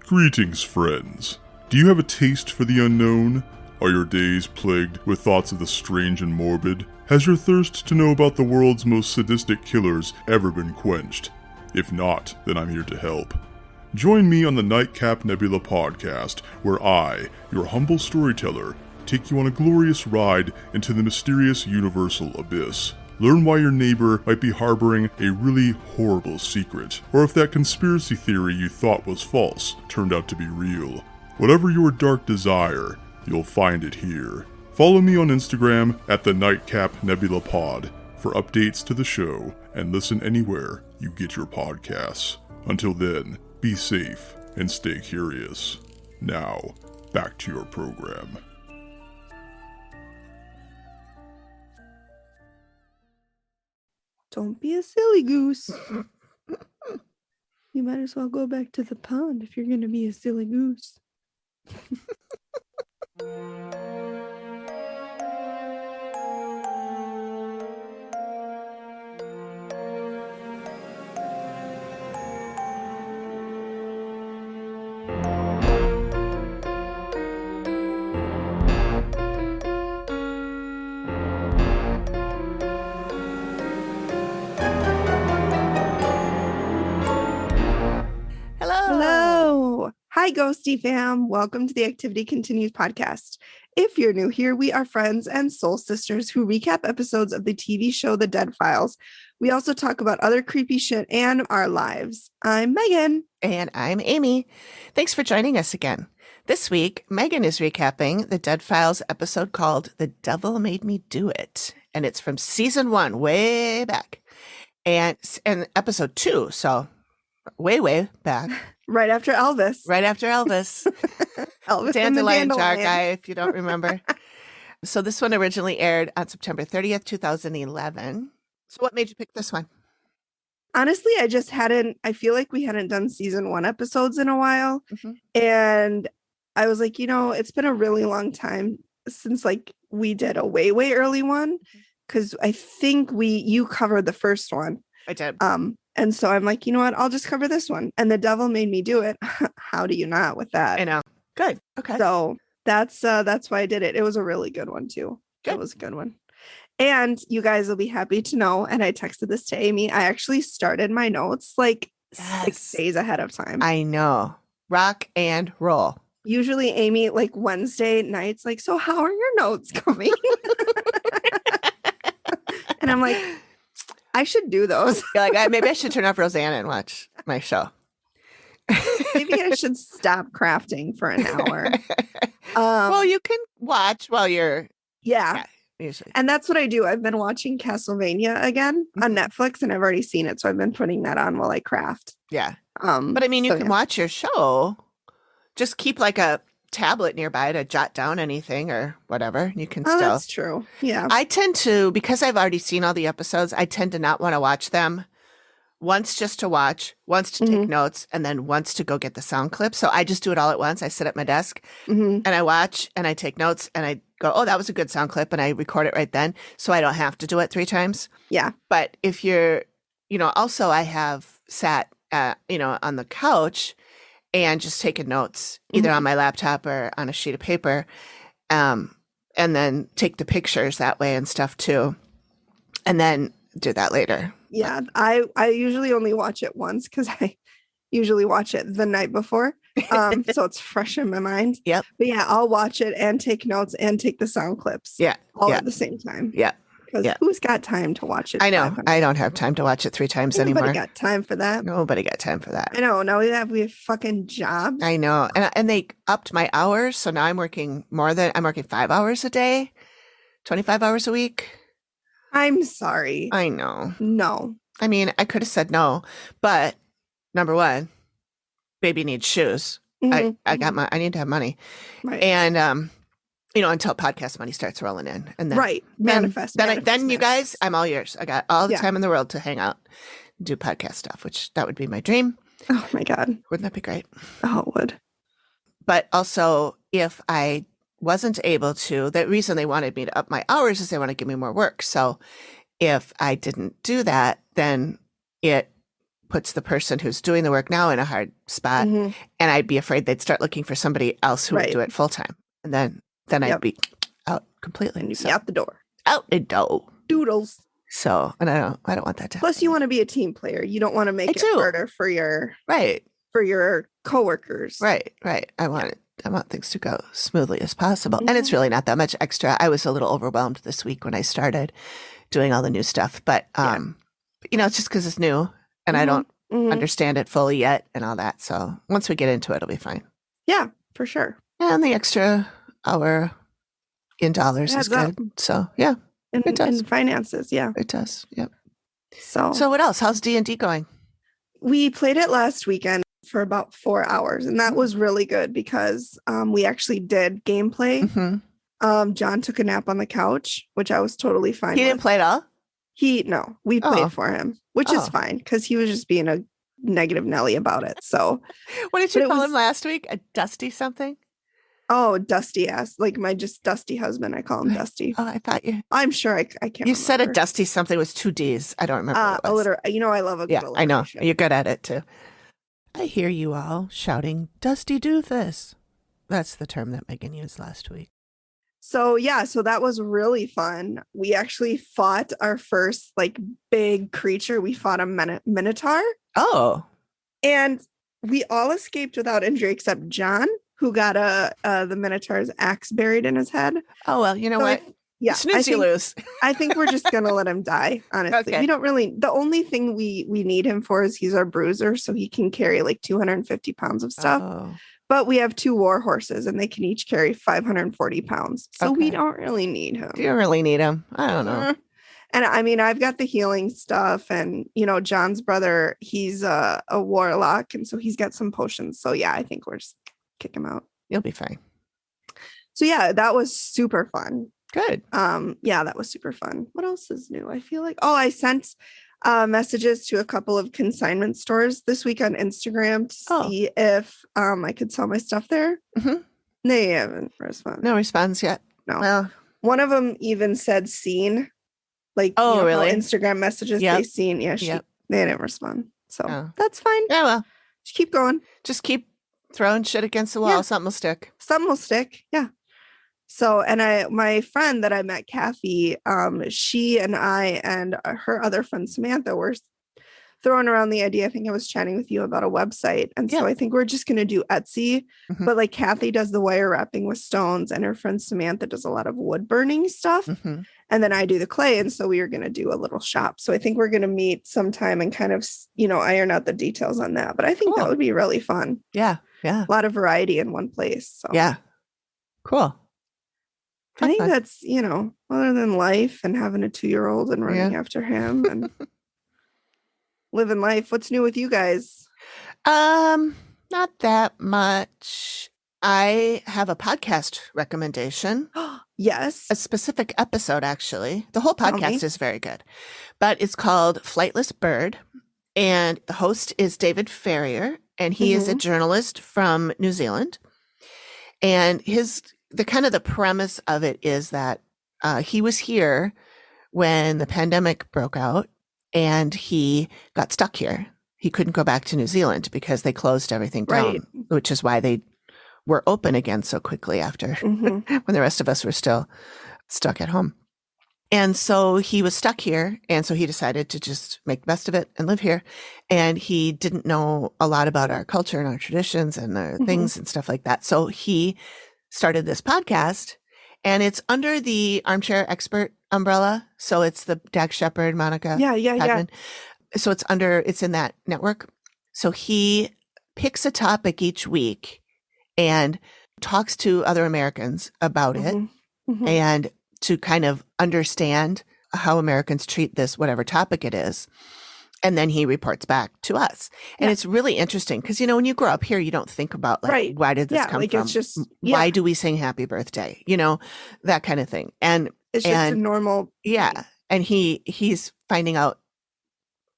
Greetings, friends. Do you have a taste for the unknown? Are your days plagued with thoughts of the strange and morbid? Has your thirst to know about the world's most sadistic killers ever been quenched? If not, then I'm here to help. Join me on the Nightcap Nebula podcast, where I, your humble storyteller, take you on a glorious ride into the mysterious universal abyss. Learn why your neighbor might be harboring a really horrible secret, or if that conspiracy theory you thought was false turned out to be real. Whatever your dark desire, you'll find it here. Follow me on Instagram at the Nightcap Nebula Pod for updates to the show, and listen anywhere you get your podcasts. Until then, be safe and stay curious. Now, back to your program. Don't be a silly goose. You might as well go back to the pond if you're going to be a silly goose. Hi, Ghosty fam. Welcome to the Activity Continues podcast. If you're new here, we are friends and soul sisters who recap episodes of the TV show The Dead Files. We also talk about other creepy shit and our lives. I'm Megan. And I'm Amy. Thanks for joining us again. This week, Megan is recapping the Dead Files episode called The Devil Made Me Do It. And it's from season 1, way back. And episode 2, so way back. Right after Elvis. Elvis Dandelion Jar Guy, if you don't remember. So this one originally aired on September 30th, 2011. So what made you pick this one? Honestly, I feel like we hadn't done season 1 episodes in a while. Mm-hmm. And I was like, it's been a really long time since we did a way early one. Because I think you covered the first one. I did. And so I'm like, you know what? I'll just cover this one. And The Devil Made Me Do It. How do you not with that? I know. Good. Okay. So that's why I did it. It was a really good one too. Good. It was a good one. And you guys will be happy to know. And I texted this to Amy. I actually started my notes 6 days ahead of time. I know. Rock and roll. Usually Amy, Wednesday nights, so how are your notes coming? And I'm like, I should do those. Maybe I should turn off Roseanne and watch my show. Maybe I should stop crafting for an hour. Well, you can watch while you're... Yeah. Usually. And that's what I do. I've been watching Castlevania again on Netflix, and I've already seen it. So I've been putting that on while I craft. Yeah. But you can watch your show. Just keep a tablet nearby to jot down anything or whatever. You can still. That's true. Yeah. I tend to, because I've already seen all the episodes, I tend to not want to watch them. Once just to watch, once to take notes, and then once to go get the sound clip. So I just do it all at once. I sit at my desk and I watch and I take notes and I go, oh, that was a good sound clip, and I record it right then. So I don't have to do it 3 times. Yeah. But if you're, also I have sat, on the couch and just taken notes either on my laptop or on a sheet of paper, and then take the pictures that way and stuff too, and then do that later. Yeah, I usually only watch it once because I usually watch it the night before, so it's fresh in my mind. Yep. But yeah, I'll watch it and take notes and take the sound clips. Yeah. All at the same time. Yeah. Because who's got time to watch it? I know. I don't have time to watch it 3 times anymore. Nobody got time for that. Nobody got time for that. I know. Now we have fucking jobs. I know. And they upped my hours. So now I'm working 5 hours a day, 25 hours a week. I'm sorry. I know. No. I could have said no, but number one, baby needs shoes. I need to have money. Right. And, until podcast money starts rolling in, and then manifest. Then you guys, I'm all yours. I got all the time in the world to hang out, do podcast stuff, which that would be my dream. Oh my God. Wouldn't that be great? Oh, it would. But also, if I wasn't able to, the reason they wanted me to up my hours is they want to give me more work. So if I didn't do that, then it puts the person who's doing the work now in a hard spot. Mhm. And I'd be afraid they'd start looking for somebody else who would do it full time. And then I'd be out completely. And you'd be out the door. Out the door. Doodles. So, and I don't want that to happen. Plus, you want to be a team player. You don't want to make it harder for your coworkers. Right. I want things to go smoothly as possible. And it's really not that much extra. I was a little overwhelmed this week when I started doing all the new stuff. But, it's just because it's new and I don't understand it fully yet and all that. So once we get into it, it'll be fine. Yeah, for sure. And the extra hour in dollars is good. So, yeah. It does. In finances, yeah. It does, yep. So what else? How's D&D going? We played it last weekend for about 4 hours, and that was really good because we actually did gameplay. Mm-hmm. John took a nap on the couch, which I was totally fine with. He didn't play at all? No, we played for him, which is fine because he was just being a negative Nelly about it. So what did you call him last week? A dusty something? Oh, dusty ass. Like my just dusty husband. I call him Dusty. Oh, I thought you. I'm sure I can't You remember. said a dusty something with 2 Ds. I don't remember. A little. I love a good I know. You're good at it too. I hear you all shouting, Dusty, do this. That's the term that Megan used last week. So that was really fun. We actually fought our first big creature. We fought a minotaur. Oh. And we all escaped without injury except John, who got the Minotaur's axe buried in his head. Oh, well, you know what? Snooze, you lose. I think we're just going to let him die, honestly. Okay. We don't really, the only thing we need him for is he's our bruiser, so he can carry 250 pounds of stuff. Oh. But we have 2 war horses, and they can each carry 540 pounds. So we don't really need him. Do you really need him? I don't know. And I mean, I've got the healing stuff, and, John's brother, he's a warlock, and so he's got some potions. So yeah, I think we're just kick him out. You'll be fine. So yeah, that was super fun. Good. Yeah, that was super fun. What else is new? I feel like I sent messages to a couple of consignment stores this week on Instagram to see if I could sell my stuff there. Mm-hmm. They haven't responded. No response yet. No. Well, one of them even said seen. Really? Instagram messages they seen. Yeah, they didn't respond. So that's fine. Yeah, well. Just keep going. Just keep throwing shit against the wall. Yeah. Something will stick. Something will stick. Yeah. So, and my friend that I met, Kathy, she and I and her other friend, Samantha, were throwing around the idea. I think I was chatting with you about a website. And so I think we're just going to do Etsy, but Kathy does the wire wrapping with stones and her friend Samantha does a lot of wood burning stuff. Mm-hmm. And then I do the clay. And so we are going to do a little shop. So I think we're going to meet sometime and kind of, iron out the details on that. But I think that would be really fun. Yeah. Yeah. A lot of variety in one place. So. Yeah. Cool. I think that's, other than life and having a 2-year-old and running after him and living life. What's new with you guys? Not that much. I have a podcast recommendation. Yes. A specific episode, actually. The whole podcast is very good. But it's called Flightless Bird. And the host is David Ferrier. And he is a journalist from New Zealand. And the premise of it is that he was here when the pandemic broke out and he got stuck here. He couldn't go back to New Zealand because they closed everything down, which is why they were open again so quickly after when the rest of us were still stuck at home. And so he was stuck here. And so he decided to just make the best of it and live here. And he didn't know a lot about our culture and our traditions and our things and stuff like that. So he started this podcast, and it's under the Armchair Expert umbrella. So it's the Dax Shepard, Monica. Yeah. So it's in that network. So he picks a topic each week and talks to other Americans about it and to kind of understand how Americans treat this, whatever topic it is. And then he reports back to us. And it's really interesting because, when you grow up here, you don't think about why did this come from? It's just, why do we sing happy birthday? That kind of thing. And it's just a normal. Yeah. And he's finding out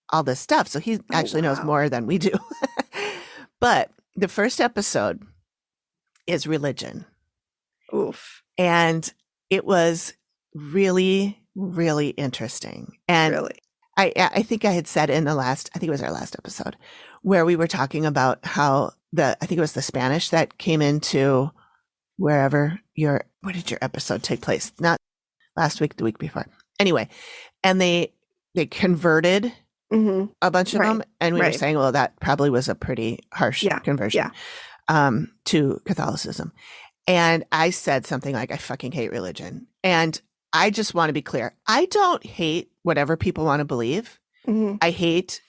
all this stuff. So he actually knows more than we do. But the first episode is religion. Oof. And it was really, really interesting. And I think I had said in I think it was our last episode, where we were talking about how I think it was the Spanish that came into wherever where did your episode take place? Not last week, the week before. Anyway, and they converted a bunch of them, and we were saying, well, that probably was a pretty harsh conversion to Catholicism. And I said something like, I fucking hate religion. And I just want to be clear. I don't hate whatever people want to believe. I hate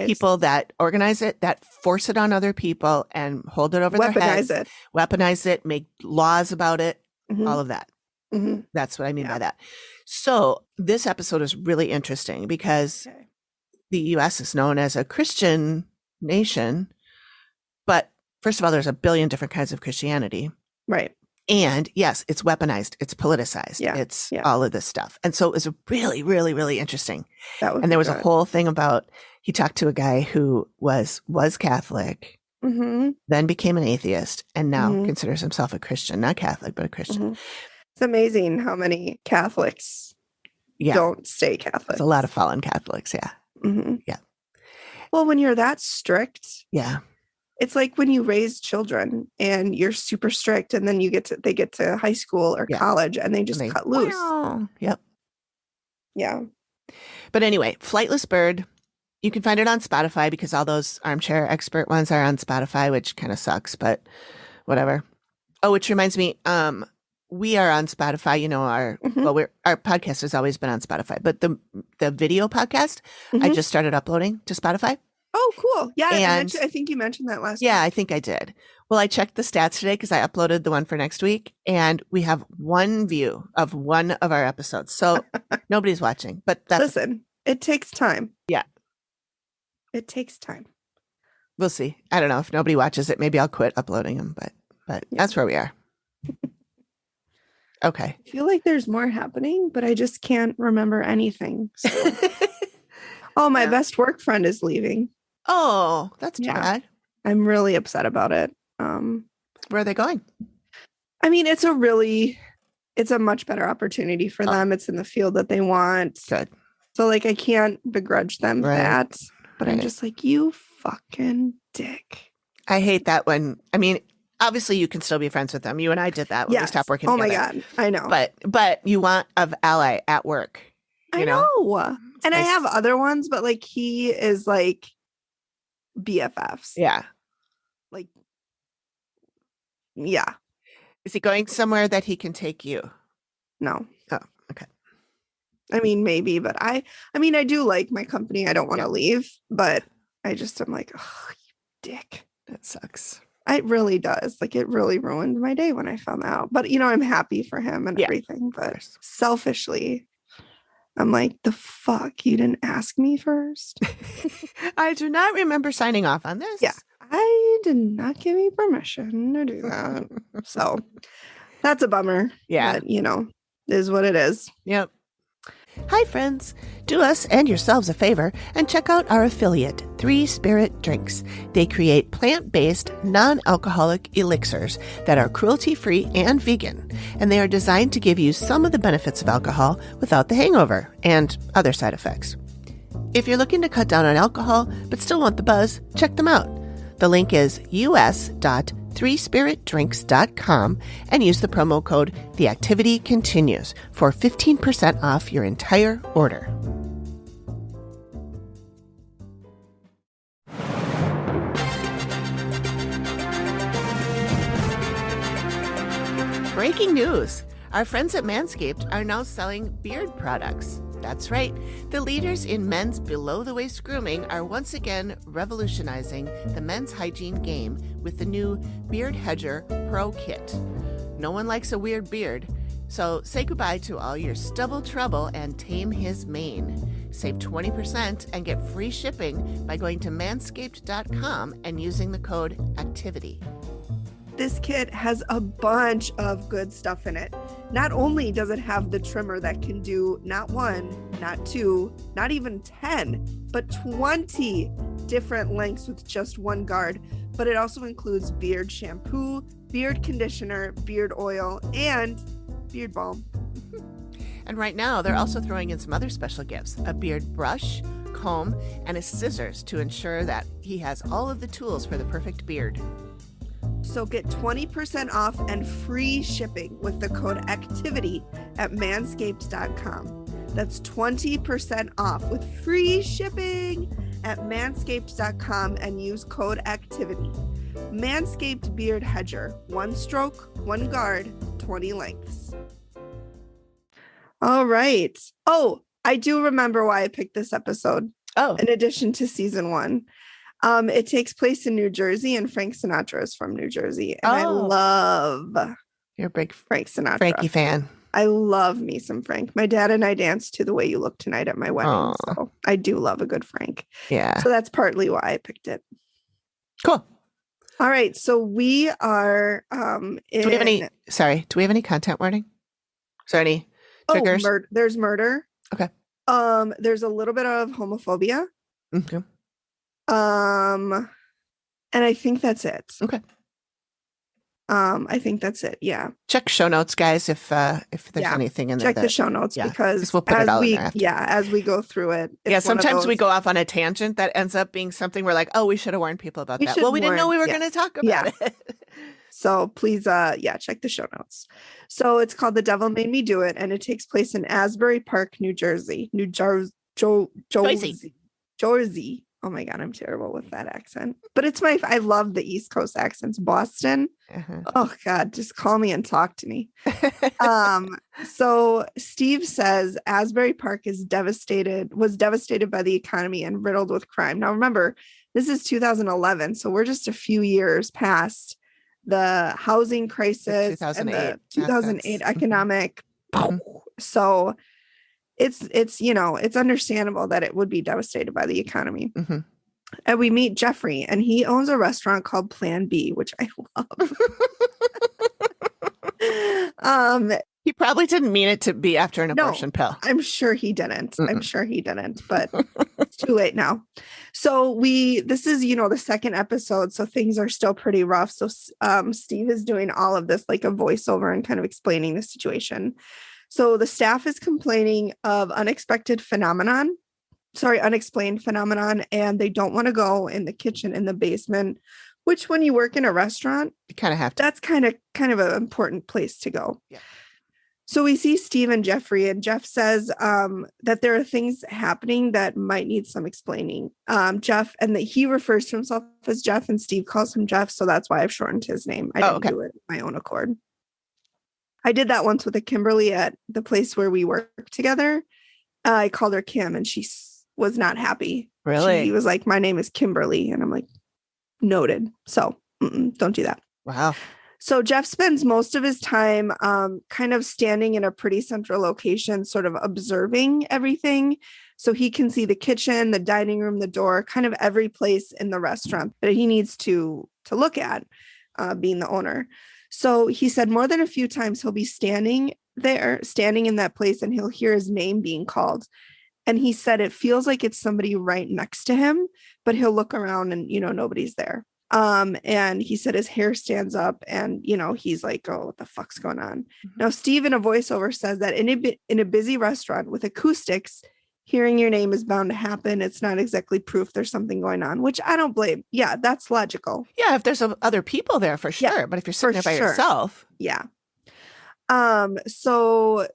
people that organize it, that force it on other people and hold it over their heads. Weaponize it, make laws about it, all of that. That's what I mean by that. So this episode is really interesting because the U.S. is known as a Christian nation. But first of all, there's a billion different kinds of Christianity. Right. And yes, it's weaponized. It's politicized. It's all of this stuff. And so it was really, really, really interesting. And there was a whole thing about, he talked to a guy who was Catholic, then became an atheist, and now considers himself a Christian. Not Catholic, but a Christian. It's amazing how many Catholics don't stay Catholic. There's a lot of fallen Catholics, Yeah. Well, when you're that strict, it's like when you raise children and you're super strict, and then they get to high school or college and they just cut loose. Yep. Yeah. But anyway, Flightless Bird, you can find it on Spotify because all those armchair expert ones are on Spotify, which kind of sucks, but whatever. Oh, which reminds me, we are on Spotify. You know, our podcast has always been on Spotify, but the video podcast, I just started uploading to Spotify. Oh, cool. Yeah. And I think you mentioned that last week. I think I did. Well, I checked the stats today because I uploaded the one for next week, and we have one view of one of our episodes. So nobody's watching, but listen, it takes time. Yeah. It takes time. We'll see. I don't know if nobody watches it. Maybe I'll quit uploading them, but that's where we are. Okay. I feel like there's more happening, but I just can't remember anything. So. My best work friend is leaving. Oh, that's too bad. I'm really upset about it. Where are they going? I mean, it's a much better opportunity for them. It's in the field that they want. Good. So like, I can't begrudge them that, but I'm just like, you fucking dick. I hate that when, I mean, obviously you can still be friends with them. You and I did that when we stopped working together. Oh my God. I know. But you want an ally at work. I know. And I have other ones, but like he is like BFFs. Yeah. Like, yeah. Is he going somewhere that he can take you? No. Oh, okay. I mean, maybe, but I do like my company. I don't want to leave, but I just am like, oh, you dick. That sucks. It really does. Like, it really ruined my day when I found out. But, I'm happy for him and everything. But selfishly, I'm like, the fuck? You didn't ask me first? I do not remember signing off on this. Yeah. I did not give you permission to do that. So that's a bummer. Yeah. But, is what it is. Yep. Hi, friends. Do us and yourselves a favor and check out our affiliate, 3 Spirit Drinks. They create plant-based, non-alcoholic elixirs that are cruelty-free and vegan, and they are designed to give you some of the benefits of alcohol without the hangover and other side effects. If you're looking to cut down on alcohol but still want the buzz, check them out. The link is us.3spiritdrinks.com and use the promo code TheActivityContinues for 15% off your entire order. Breaking news! Our friends at Manscaped are now selling beard products. That's right. The leaders in men's below-the-waist grooming are once again revolutionizing the men's hygiene game with the new Beard Hedger Pro Kit. No one likes a weird beard, so say goodbye to all your stubble trouble and tame his mane. Save 20% and get free shipping by going to manscaped.com and using the code ACTIVITY. This kit has a bunch of good stuff in it. Not only does it have the trimmer that can do not 1, not 2, not even 10, but 20 different lengths with just one guard, but it also includes beard shampoo, beard conditioner, beard oil, and beard balm. And right now, they're also throwing in some other special gifts, a beard brush, comb, and a scissors to ensure that he has all of the tools for the perfect beard. So get 20% off and free shipping with the code ACTIVITY at manscaped.com. That's 20% off with free shipping at manscaped.com and use code ACTIVITY. Manscaped Beard Hedger. 1 stroke, 1 guard, 20 lengths. All right. Oh, I do remember why I picked this episode. Oh. In addition to season 1. It takes place in New Jersey, and Frank Sinatra is from New Jersey. And I love You're a big Frank Sinatra. Frankie fan. I love me some Frank. My dad and I danced to The Way You Look Tonight at my wedding. Aww. So I do love a good Frank. Yeah. So that's partly why I picked it. Cool. All right. So we are Do we have any content warning? Is there any triggers? There's murder. Okay. There's a little bit of homophobia. Okay. And I think that's it. Okay. I think that's it. Yeah. Check show notes, guys, if there's anything in there. Check the show notes because we'll put it all in there after. as we go through it. Sometimes we go off on a tangent that ends up being something we're like, oh, we should have warned people about that. Well, we didn't know we were going to talk about it. So please, check the show notes. So it's called The Devil Made Me Do It, and it takes place in Asbury Park, New Jersey. Jersey. Oh my God, I'm terrible with that accent. But I love the East Coast accents. Boston. Uh-huh. Oh God, just call me and talk to me. So Steve says Asbury Park was devastated by the economy and riddled with crime. Now remember, this is 2011, so we're just a few years past the housing crisis and the 2008 economic. So it's understandable that it would be devastated by the economy. Mm-hmm. And we meet Jeffrey, and he owns a restaurant called Plan B, which I love. He probably didn't mean it to be after an abortion pill. I'm sure he didn't. But it's too late now. So this is, the second episode. So things are still pretty rough. So Steve is doing all of this like a voiceover and kind of explaining the situation. So the staff is complaining of unexplained phenomenon, and they don't want to go in the kitchen in the basement, which when you work in a restaurant, you kind of have to. That's kind of an important place to go. Yeah. So we see Steve and Jeffrey, and Jeff says that there are things happening that might need some explaining. Jeff, and that he refers to himself as Jeff, and Steve calls him Jeff. So that's why I've shortened his name. I didn't do it of my own accord. I did that once with a Kimberly at the place where we work together. I called her Kim, and she was not happy. Really? He was like, my name is Kimberly. And I'm like, noted. So don't do that. Wow. So Jeff spends most of his time kind of standing in a pretty central location, sort of observing everything. So he can see the kitchen, the dining room, the door, kind of every place in the restaurant that he needs to look at, being the owner. So he said more than a few times he'll be standing in that place, and he'll hear his name being called. And he said it feels like it's somebody right next to him, but he'll look around and, nobody's there. And he said his hair stands up, and, he's like, oh, what the fuck's going on? Mm-hmm. Now, Steve in a voiceover says that in a busy restaurant with acoustics, hearing your name is bound to happen. It's not exactly proof there's something going on, which I don't blame. Yeah, that's logical. Yeah, if there's other people there, for sure. Yeah, but if you're sitting there by yourself. Yeah. So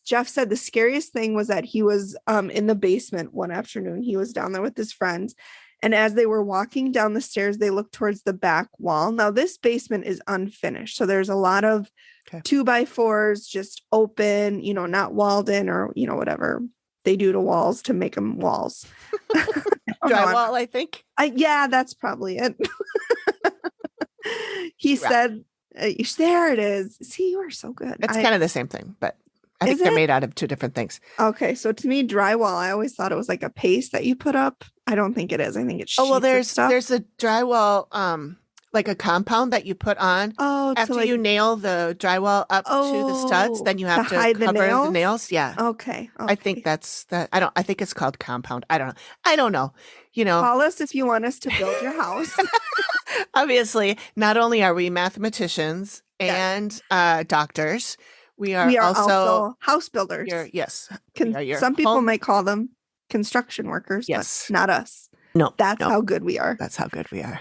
Jeff said the scariest thing was that he was in the basement one afternoon. He was down there with his friends. And as they were walking down the stairs, they looked towards the back wall. Now, this basement is unfinished. So there's a lot of 2x4s just open, not walled in, or, whatever they do to walls to make them walls. Drywall, I think. Yeah, that's probably it. He said, there it is. See, you are so good. It's kind of the same thing, but I think they're made out of two different things. Okay. So to me, drywall, I always thought it was like a paste that you put up. I don't think it is. I think it's sheets. Oh, well, there's a drywall, like a compound that you put on after you nail the drywall up to the studs. Then you have to cover the nails. Yeah. Okay. I think that's that. I think it's called compound. I don't know. Call us if you want us to build your house. Obviously, not only are we mathematicians and doctors, We are also house builders. Yes. Some people might call them construction workers, yes, but not us. No. That's how good we are. That's how good we are.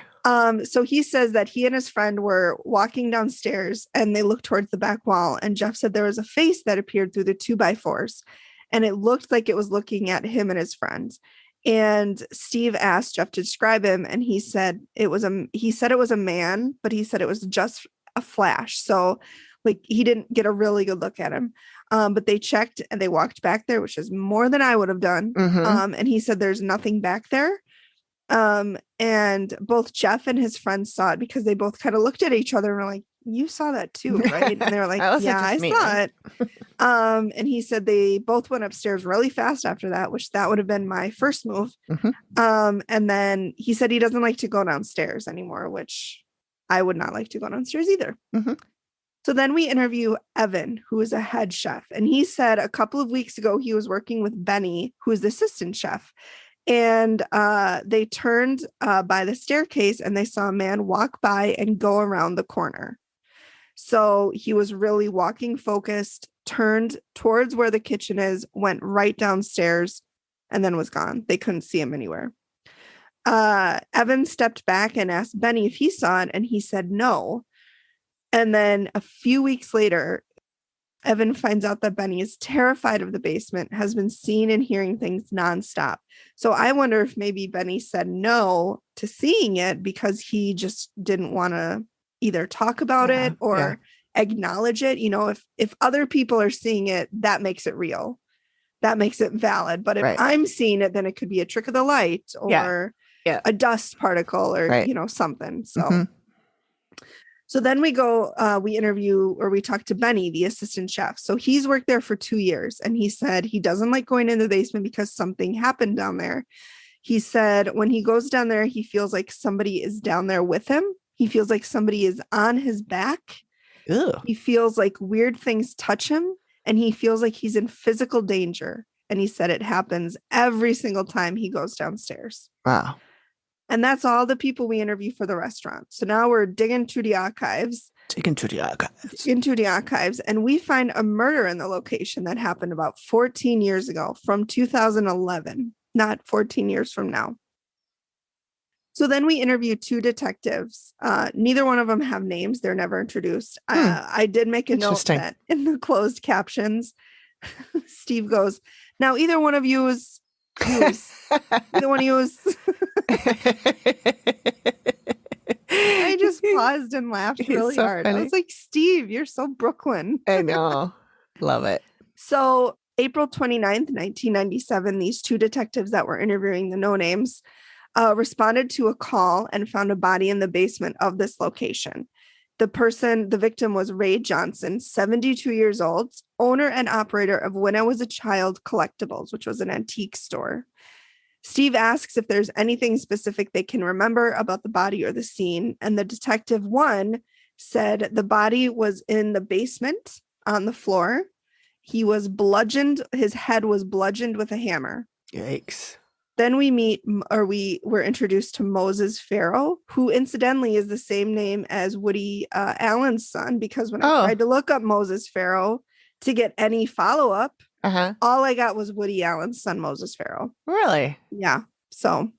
So he says that he and his friend were walking downstairs and they looked towards the back wall. And Jeff said there was a face that appeared through the 2x4s and it looked like it was looking at him and his friend. And Steve asked Jeff to describe him. And he said it was a man, but he said it was just a flash. So like he didn't get a really good look at him. But they checked and they walked back there, which is more than I would have done. And he said there's nothing back there. And both Jeff and his friends saw it because they both kind of looked at each other and were like, you saw that too, right? And they were like, yeah, I saw it. And he said they both went upstairs really fast after that, which that would have been my first move. And then he said he doesn't like to go downstairs anymore, which I would not like to go downstairs either. So then we interview Evan, who is a head chef. And he said a couple of weeks ago, he was working with Benny, who is the assistant chef. And they turned by the staircase and they saw a man walk by and go around the corner. So he was really walking focused, turned towards where the kitchen is, went right downstairs, and then was gone. They couldn't see him anywhere. Evan stepped back and asked Benny if he saw it, and he said no. And then a few weeks later, Evan finds out that Benny is terrified of the basement, has been seeing and hearing things nonstop. So I wonder if maybe Benny said no to seeing it because he just didn't want to either talk about it or acknowledge it. You know, if other people are seeing it, that makes it real. That makes it valid. But if I'm seeing it, then it could be a trick of the light or a dust particle or, you know, something. So. So then we interview or we talk to Benny, the assistant chef. So he's worked there for 2 years. And he said he doesn't like going in the basement because something happened down there. He said when he goes down there, he feels like somebody is down there with him. He feels like somebody is on his back. Ew. He feels like weird things touch him. And he feels like he's in physical danger. And he said it happens every single time he goes downstairs. Wow. And that's all the people we interview for the restaurant. So now we're digging through the archives. And we find a murder in the location that happened about 14 years ago from 2011, not 14 years from now. So then we interview 2 detectives. Neither one of them have names. They're never introduced. I did make a note that in the closed captions, Steve goes, now either one of you is either one of you is I just paused and laughed really hard. Funny. I was like, Steve, you're so Brooklyn. I know. Love it. So April 29th, 1997, these 2 detectives that were interviewing the no names responded to a call and found a body in the basement of this location. The victim was Ray Johnson, 72 years old, owner and operator of When I Was a Child Collectibles, which was an antique store. Steve asks if there's anything specific they can remember about the body or the scene. And the detective one said the body was in the basement on the floor. He was bludgeoned. His head was bludgeoned with a hammer. Yikes. Then we were introduced to Moses Farrow, who incidentally is the same name as Woody Allen's son, because when I tried to look up Moses Farrow to get any follow-up, all I got was Woody Allen's son, Moses Farrow. Really? Yeah. So,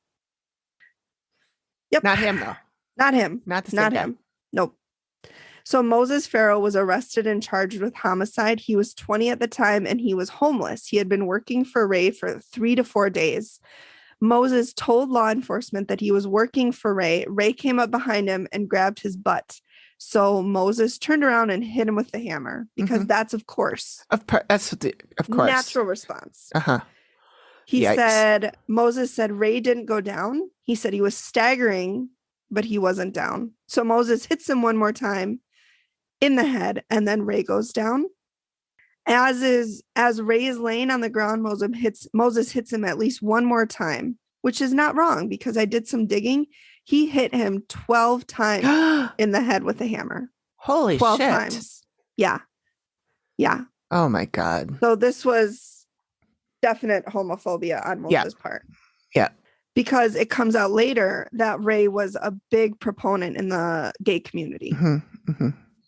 yep. Not him, though. Not him. Not the same guy. Him. Nope. So Moses Farrow was arrested and charged with homicide. He was 20 at the time, and he was homeless. He had been working for Ray for 3 to 4 days. Moses told law enforcement that he was working for Ray. Ray came up behind him and grabbed his butt. So Moses turned around and hit him with the hammer because that's, of course, natural response. Moses said Ray didn't go down. He said he was staggering, but he wasn't down. So Moses hits him one more time in the head, and then Ray goes down. As Ray is laying on the ground, Moses hits him at least one more time, which is not wrong because I did some digging. He hit him 12 times in the head with a hammer. Holy 12 shit. times. Yeah. Yeah. Oh my God. So this was definite homophobia on Moses' part. Yeah. Because it comes out later that Ray was a big proponent in the gay community.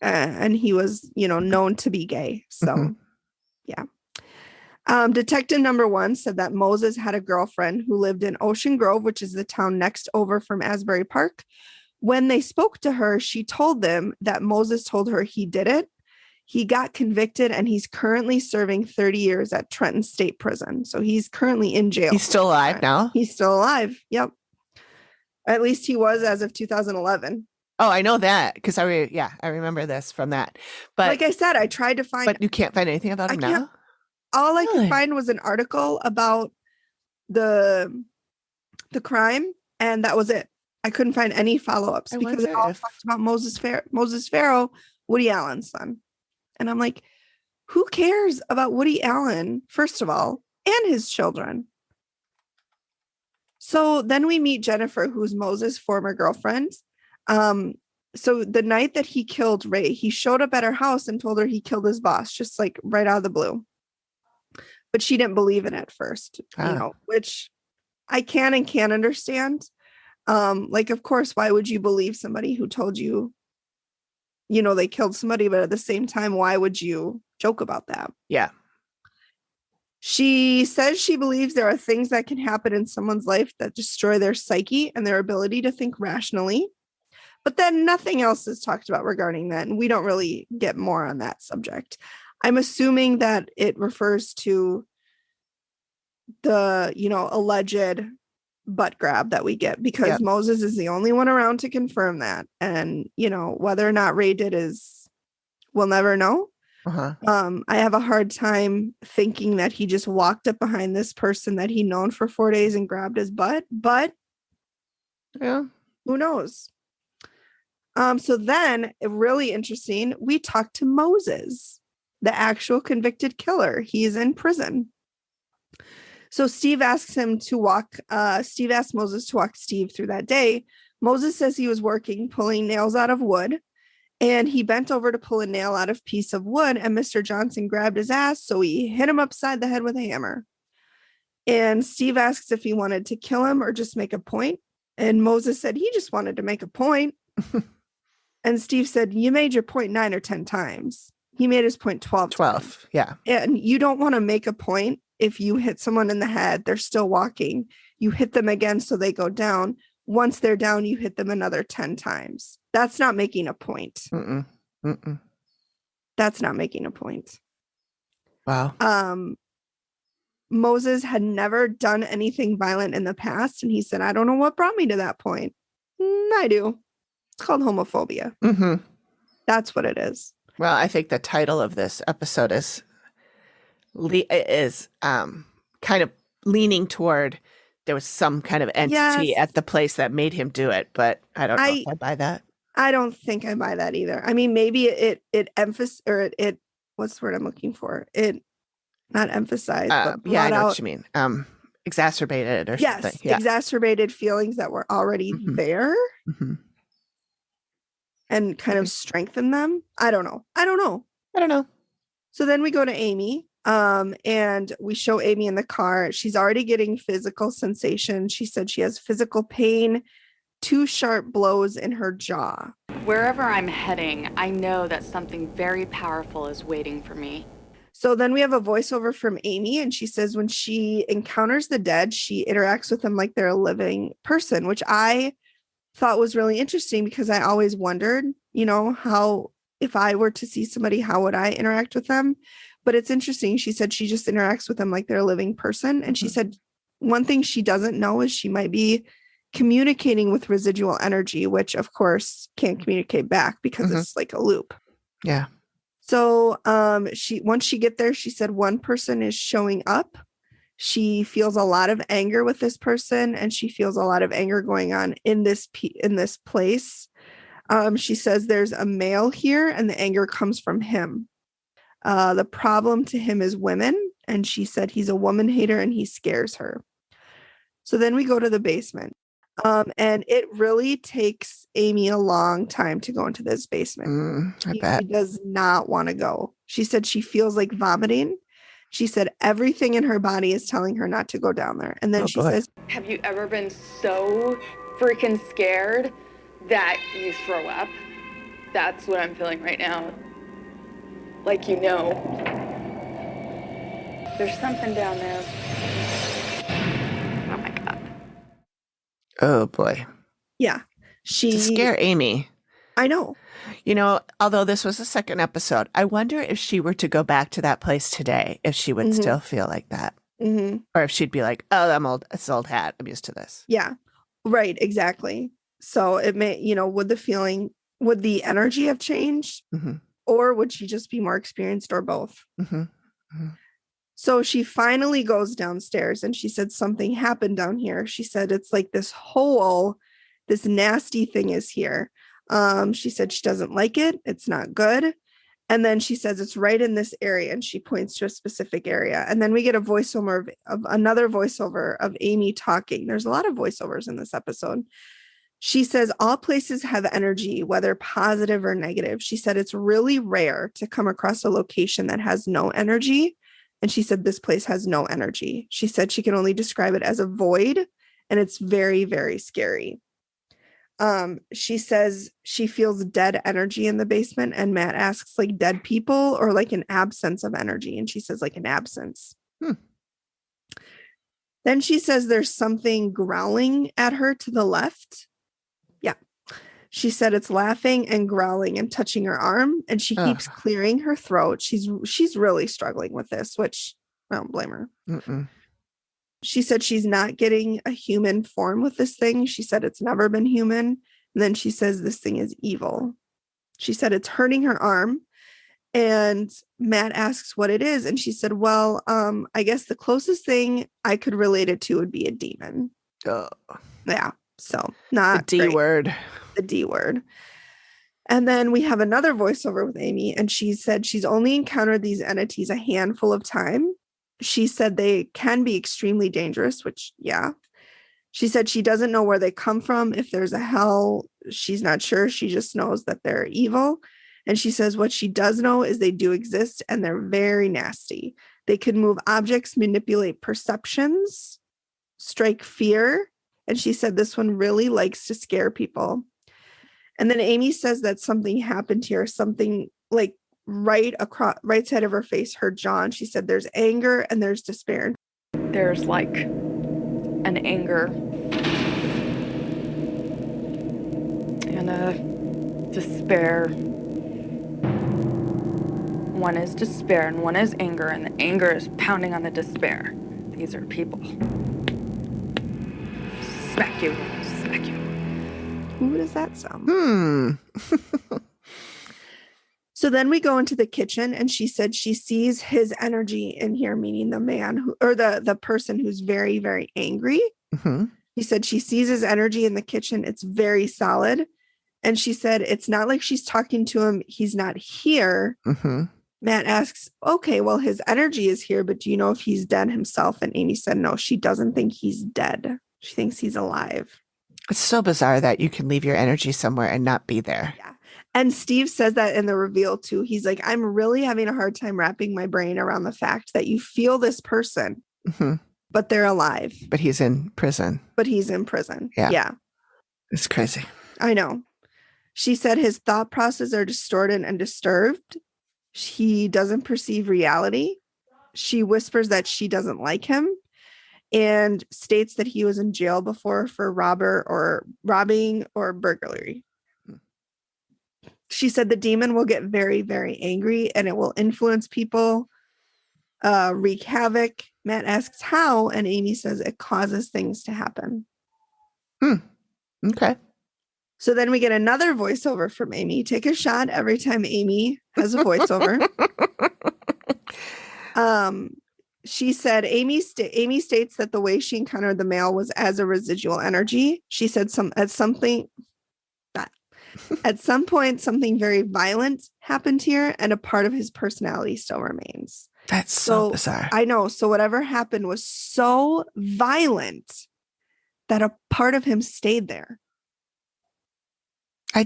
and he was, known to be gay. So, yeah. Detective number 1 said that Moses had a girlfriend who lived in Ocean Grove, which is the town next over from Asbury Park. When they spoke to her, she told them that Moses told her he did it. He got convicted and he's currently serving 30 years at Trenton State Prison. So he's currently in jail. He's still alive now? He's still alive. Yep. At least he was as of 2011. Oh, I know that because I remember this from that. But like I said, I tried to find. But you can't find anything about him now? All I could find was an article about the crime, and that was it. I couldn't find any follow-ups because it all talked about Moses Farrow, Woody Allen's son. And I'm like, who cares about Woody Allen, first of all, and his children? So then we meet Jennifer, who's Moses' former girlfriend. So the night that he killed Ray, he showed up at her house and told her he killed his boss, just like right out of the blue. But she didn't believe it at first, which I can and can't understand. Like, of course, why would you believe somebody who told you, they killed somebody, but at the same time, why would you joke about that? Yeah. She says she believes there are things that can happen in someone's life that destroy their psyche and their ability to think rationally. But then nothing else is talked about regarding that. And we don't really get more on that subject. I'm assuming that it refers to the, alleged butt grab that we get because Moses is the only one around to confirm that. And, whether or not Ray did we'll never know. I have a hard time thinking that he just walked up behind this person that he'd known for 4 days and grabbed his butt, but who knows? So then, really interesting, we talked to Moses, the actual convicted killer. He's in prison. So Steve asks Moses to walk Steve through that day. Moses says he was working, pulling nails out of wood, and he bent over to pull a nail out of a piece of wood, and Mr. Johnson grabbed his ass, so he hit him upside the head with a hammer. And Steve asks if he wanted to kill him or just make a point. And Moses said he just wanted to make a point. And Steve said, you made your point 9 or 10 times. He made his point 12 times. Yeah. And you don't want to make a point if you hit someone in the head, they're still walking. You hit them again so they go down. Once they're down, you hit them another 10 times. That's not making a point. That's not making a point. Wow. Moses had never done anything violent in the past. And he said, I don't know what brought me to that point. I do. It's called homophobia. That's what it is. Well, I think the title of this episode is kind of leaning toward there was some kind of entity at the place that made him do it, but I don't know if I buy that. I don't think I buy that either. I mean, maybe it emphasized, or it what's the word I'm looking for? It not emphasized, but I know what you mean. Exacerbated or something. Yes, exacerbated feelings that were already there. And kind of strengthen them. I don't know. So then we go to Amy, and we show Amy in the car. She's already getting physical sensation. She said she has physical pain, 2 sharp blows in her jaw. Wherever I'm heading, I know that something very powerful is waiting for me. So then we have a voiceover from Amy, and she says when she encounters the dead, she interacts with them like they're a living person, which I thought was really interesting because I always wondered, how, if I were to see somebody, how would I interact with them? But it's interesting. She said she just interacts with them like they're a living person. And she said one thing she doesn't know is she might be communicating with residual energy, which of course can't communicate back because it's like a loop. Yeah. So once she get there, she said one person is showing up. She feels a lot of anger with this person, and she feels a lot of anger going on in this place. She says there's a male here, and the anger comes from him. The problem to him is women, and she said he's a woman hater and he scares her. So then we go to the basement, and it really takes Amy a long time to go into this basement. I bet. She does not want to go. She said she feels like vomiting. She said everything in her body is telling her not to go down there. And then she says, have you ever been so freaking scared that you throw up? That's what I'm feeling right now. Like, you know. There's something down there. Oh my God. Oh boy. Yeah. To scare Amy. I know. You know, although this was the second episode, I wonder if she were to go back to that place today, if she would still feel like that. Mm-hmm. Or if she'd be like, oh, it's old hat. I'm used to this. Yeah. Right. Exactly. So it may, would the energy have changed? Mm-hmm. Or would she just be more experienced, or both? Mm-hmm. Mm-hmm. So she finally goes downstairs and she said something happened down here. She said it's like this hole, this nasty thing is here. She said she doesn't like it. It's not good. And then she says it's right in this area, and she points to a specific area. And then we get a voiceover of another voiceover of Amy talking. There's a lot of voiceovers in this episode. She says all places have energy, whether positive or negative. She said it's really rare to come across a location that has no energy. And she said this place has no energy. She said she can only describe it as a void, and it's very, very scary. She says she feels dead energy in the basement, and Matt asks, like, dead people or like an absence of energy, and she says like an absence. Then she says there's something growling at her to the left. Yeah. She said it's laughing and growling and touching her arm, and she keeps clearing her throat. She's really struggling with this, which I don't blame her. Mm-mm. She said she's not getting a human form with this thing. She said it's never been human. And then she says this thing is evil. She said it's hurting her arm. And Matt asks what it is. And she said, well, I guess the closest thing I could relate it to would be a demon. Oh. Yeah. So not the D great. word. The D word. And then we have another voiceover with Amy. And she said she's only encountered these entities a handful of times. She said they can be extremely dangerous, which, yeah. She said she doesn't know where they come from. If there's a hell, she's not sure. She just knows that they're evil. And she says what she does know is they do exist, and they're very nasty. They could move objects, manipulate perceptions, strike fear. And she said this one really likes to scare people. And then Amy says that something happened here, something like right side of her face, her jaw. And she said there's anger and there's despair. There's like an anger and a despair. One is despair and one is anger, and the anger is pounding on the despair. These are people. Smack you, smack you. Who does that sound? So then we go into the kitchen, and she said she sees his energy in here, meaning the man or the person who's very, very angry. Mm-hmm. She said she sees his energy in the kitchen. It's very solid. And she said it's not like she's talking to him. He's not here. Mm-hmm. Matt asks, okay, well, his energy is here, but do you know if he's dead himself? And Amy said, no, she doesn't think he's dead. She thinks he's alive. It's so bizarre that you can leave your energy somewhere and not be there. Yeah. And Steve says that in the reveal too. He's like, I'm really having a hard time wrapping my brain around the fact that you feel this person, but they're alive. But he's in prison. Yeah. It's crazy. I know. She said his thought processes are distorted and disturbed. He doesn't perceive reality. She whispers that she doesn't like him and states that he was in jail before for robbing or burglary. She said the demon will get very, very angry, and it will influence people, wreak havoc. Matt asks how, and Amy says it causes things to happen. Okay. So then we get another voiceover from Amy. Take a shot every time Amy has a voiceover. She said Amy states that the way she encountered the male was as a residual energy. She said at some point something very violent happened here, and a part of his personality still remains. That's so bizarre. I know. So whatever happened was so violent that a part of him stayed there. I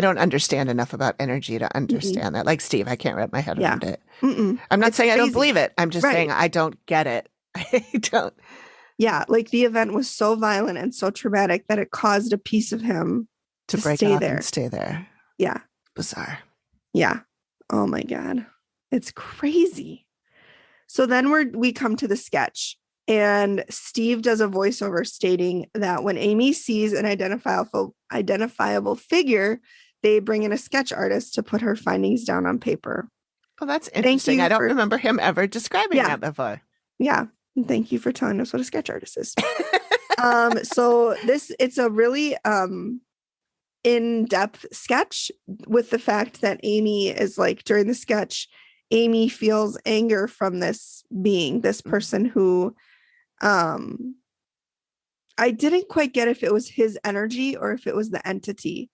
don't understand enough about energy to understand that. Like Steve, I can't wrap my head around it. I'm not saying I don't believe it. I'm just saying I don't get it. I don't. Yeah, like the event was so violent and so traumatic that it caused a piece of him to break stay off there. and stay there. Yeah. Bizarre. Yeah. Oh my God. It's crazy. So then we come to the sketch, and Steve does a voiceover stating that when Amy sees an identifiable figure, they bring in a sketch artist to put her findings down on paper. Oh, that's interesting. I don't remember him ever describing that before. Yeah. Thank you for telling us what a sketch artist is. So it's a really in-depth sketch, with the fact that Amy is like, during the sketch, Amy feels anger from this person who I didn't quite get if it was his energy or if it was the entity,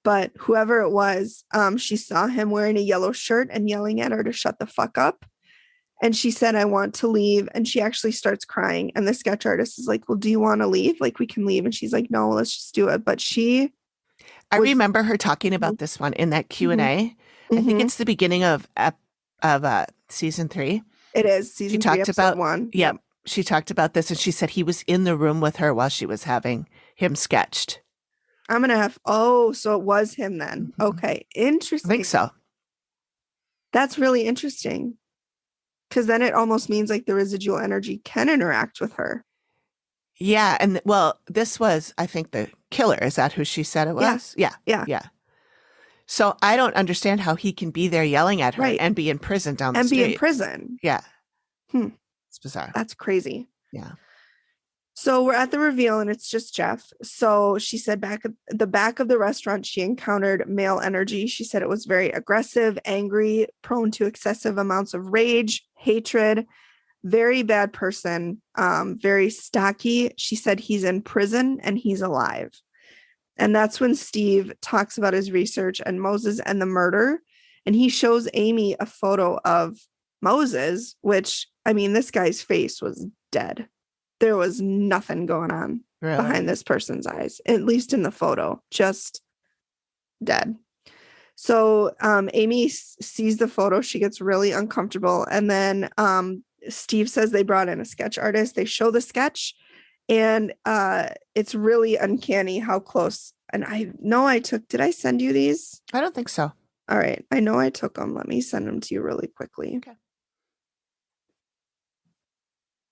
but whoever it was, she saw him wearing a yellow shirt and yelling at her to shut the fuck up. And she said, I want to leave. And she actually starts crying. And the sketch artist is like, well, do you want to leave? Like, we can leave. And she's like, no, let's just do it. But I remember her talking about this one in that Q&A. Mm-hmm. I think it's the beginning of season 3. It is season 3, episode 1. Yep. She talked about this, and she said he was in the room with her while she was having him sketched. So it was him then. Mm-hmm. Okay. Interesting. I think so. That's really interesting. Because then it almost means like the residual energy can interact with her. Yeah. And this was, I think, the killer. Is that who she said it was? Yeah. So I don't understand how he can be there yelling at her and be in prison down the street. And be in prison. Yeah. It's bizarre. That's crazy. Yeah. So we're at the reveal, and it's just Jeff. So she said back at the back of the restaurant, she encountered male energy. She said it was very aggressive, angry, prone to excessive amounts of rage, hatred, very bad person, very stocky. She said he's in prison and he's alive. And that's when Steve talks about his research and Moses and the murder. And he shows Amy a photo of Moses, which, I mean, this guy's face was dead. There was nothing going on behind this person's eyes, at least in the photo, just dead. So Amy sees the photo. She gets really uncomfortable. And then Steve says they brought in a sketch artist. They show the sketch, and it's really uncanny how close. And I know did I send you these? I don't think so. All right. I know I took them. Let me send them to you really quickly.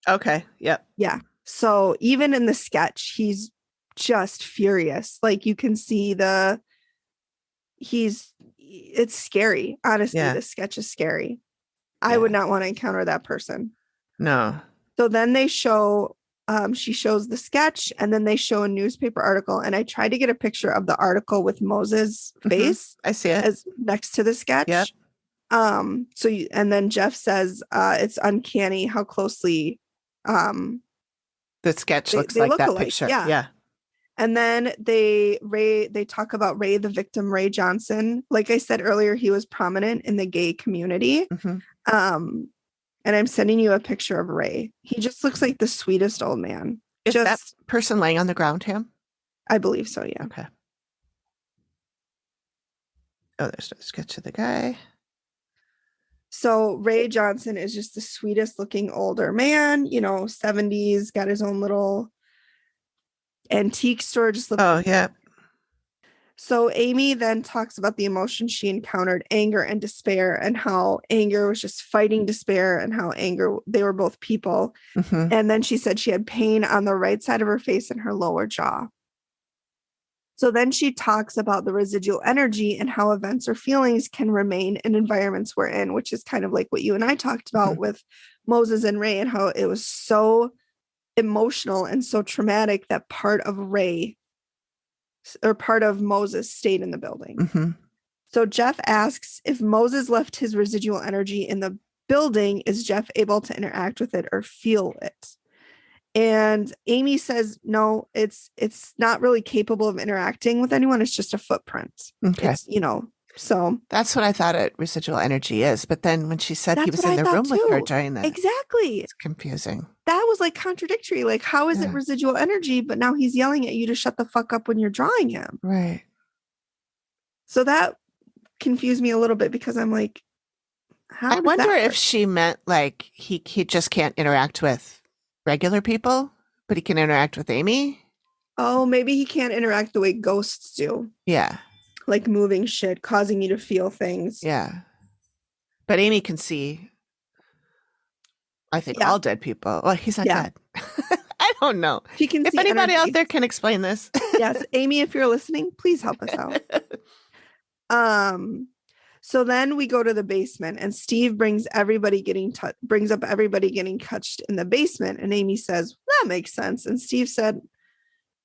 Okay. Yep. Yeah. So even in the sketch, he's just furious. Like, you can see it's scary. Honestly, the sketch is scary. I would not want to encounter that person. No. So then they show, she shows the sketch, and then they show a newspaper article. And I tried to get a picture of the article with Moses' face. I see it as next to the sketch. Yep. And then Jeff says, it's uncanny how closely, the sketch looks like that alike. Picture. Yeah. And then they talk about Ray, the victim, Ray Johnson. Like I said earlier, he was prominent in the gay community. And I'm sending you a picture of Ray. He just looks like the sweetest old man. Is that person laying on the ground him? I believe so, yeah. Okay. Oh, there's no sketch of the guy. So Ray Johnson is just the sweetest looking older man, 70s, got his own little antique store. Yeah. So Amy then talks about the emotions she encountered, anger and despair, and how anger was just fighting despair, and how they were both people. And then she said she had pain on the right side of her face and her lower jaw. So then she talks about the residual energy and how events or feelings can remain in environments we're in, which is kind of like what you and I talked about with Moses and Ray, and how it was so emotional and so traumatic that part of Moses stayed in the building. So Jeff asks, if Moses left his residual energy in the building, is Jeff able to interact with it or feel it? And Amy says, no, it's not really capable of interacting with anyone. It's just a footprint. Okay. So that's what I thought residual energy is. But then when she said he was in the room with her during that. Exactly. It's confusing. That was like contradictory. Like, how is it residual energy, but now he's yelling at you to shut the fuck up when you're drawing him? Right. So that confused me a little bit, because I'm like, I wonder if she meant like he just can't interact with regular people, but he can interact with Amy. Oh, maybe he can't interact the way ghosts do. Yeah. like moving shit, causing you to feel things. Yeah. But Amy can see, I think, Yeah. all dead people. Well, he's not Yeah. dead. I don't know. She can If see anybody out energy. there can explain this. Yes, Amy, if you're listening, please help us out. So then we go to the basement, and Steve brings up everybody getting touched in the basement, and Amy says, that makes sense. And Steve said,